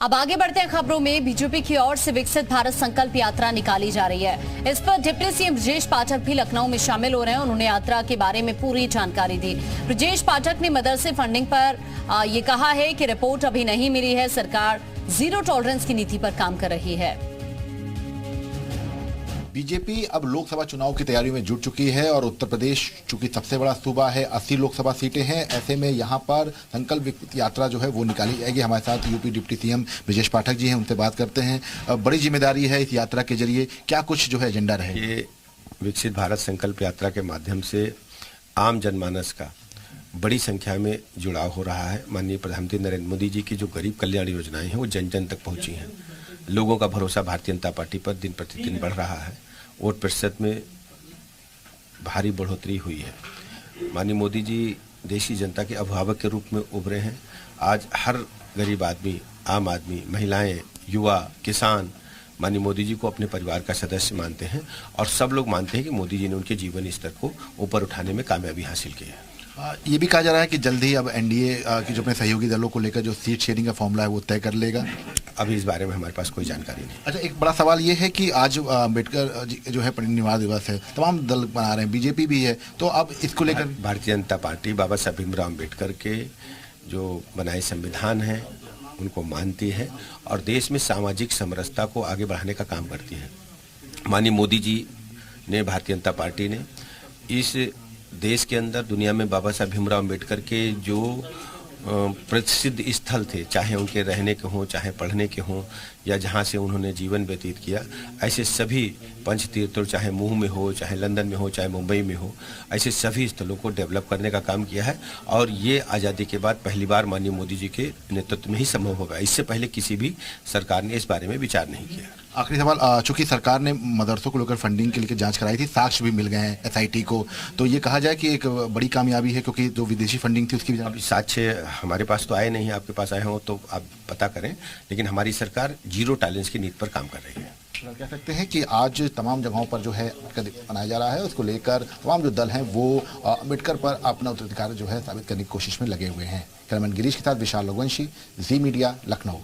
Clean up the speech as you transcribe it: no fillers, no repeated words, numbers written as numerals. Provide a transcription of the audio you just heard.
अब आगे बढ़ते हैं खबरों में। बीजेपी की ओर से विकसित भारत संकल्प यात्रा निकाली जा रही है। इस पर डिप्टी सीएम ब्रजेश पाठक भी लखनऊ में शामिल हो रहे हैं। उन्होंने यात्रा के बारे में पूरी जानकारी दी। ब्रजेश पाठक ने मदरसे फंडिंग पर ये कहा है कि रिपोर्ट अभी नहीं मिली है, सरकार जीरो टॉलरेंस की नीति पर काम कर रही है। बीजेपी अब लोकसभा चुनाव की तैयारियों में जुट चुकी है और उत्तर प्रदेश चूंकि सबसे बड़ा सूबा है, 80 लोकसभा सीटें हैं। ऐसे में यहां पर संकल्प यात्रा जो है वो निकाली जाएगी। हमारे साथ UP deputy CM Brajesh Pathak ji हैं, उनसे बात करते हैं। बड़ी जिम्मेदारी है इस यात्रा के जरिए, क्या कुछ जो है एजेंडा रहे? ये विकसित भारत संकल्प यात्रा के माध्यम से आम जनमानस का बड़ी संख्या में जुड़ाव हो रहा है। माननीय प्रधानमंत्री नरेंद्र मोदी जी की जो गरीब कल्याण योजनाएं हैं वो जन जन तक पहुंची हैं। लोगों का भरोसा भारतीय जनता पार्टी पर दिन प्रतिदिन बढ़ रहा है। वोट प्रतिशत में भारी बढ़ोतरी हुई है। माननीय मोदी जी देश की जनता के अभिभावक के रूप में उभरे हैं। आज हर गरीब आदमी, आम आदमी, महिलाएं, युवा, किसान माननीय मोदी जी को अपने परिवार का सदस्य मानते हैं और सब लोग मानते हैं कि मोदी जी ने उनके जीवन स्तर को ऊपर उठाने में कामयाबी हासिल की है। ये भी कहा जा रहा है कि जल्द ही अब एनडीए की जो अपने सहयोगी दलों को लेकर जो सीट शेयरिंग का फॉर्मूला है वो तय कर लेगा। अभी इस बारे में हमारे पास कोई जानकारी नहीं। अच्छा, एक बड़ा सवाल ये है कि आज अम्बेडकर जो है परिनिर्वाण दिवस है, तमाम दल मना रहे हैं, बीजेपी भी है, तो अब इसको लेकर भारतीय जनता पार्टी बाबा साहब भीमराव अम्बेडकर के जो बनाए संविधान है उनको मानती है और देश में सामाजिक समरसता को आगे बढ़ाने का काम करती है। माननीय मोदी जी ने, भारतीय जनता पार्टी ने इस देश के अंदर, दुनिया में बाबा साहब भीमराव अम्बेडकर के जो प्रसिद्ध स्थल थे, चाहे उनके रहने के हों, चाहे पढ़ने के हों, या जहाँ से उन्होंने जीवन व्यतीत किया, ऐसे सभी पंच तीर्थों, चाहे मुंह में हो, चाहे लंदन में हो, चाहे मुंबई में हो, ऐसे सभी स्थलों को डेवलप करने का काम किया है। और ये आज़ादी के बाद पहली बार माननीय मोदी जी के नेतृत्व में ही संभव होगा। इससे पहले किसी भी सरकार ने इस बारे में विचार नहीं किया। आखिरी सवाल, चूंकि सरकार ने मदरसों को लेकर फंडिंग के लिए जांच कराई थी, साक्ष्य भी मिल गए हैं एसआईटी को, तो ये कहा जाए कि एक बड़ी कामयाबी है, क्योंकि जो विदेशी फंडिंग थी उसकी भी अभी साक्ष्य हमारे पास तो आए नहीं, आपके पास आए हों तो आप पता करें, लेकिन हमारी सरकार जीरो टॉलरेंस की नीति पर काम कर रही है। कह सकते हैं कि आज तमाम जगहों पर जो है मनाया जा रहा है, उसको लेकर तमाम जो दल हैं वो अम्बेडकर पर अपना उत्तराधिकार जो है साबित करने की कोशिश में लगे हुए हैं। कैमरामैन गिरीश के साथ विशाल लोगवंशी, जी मीडिया, लखनऊ।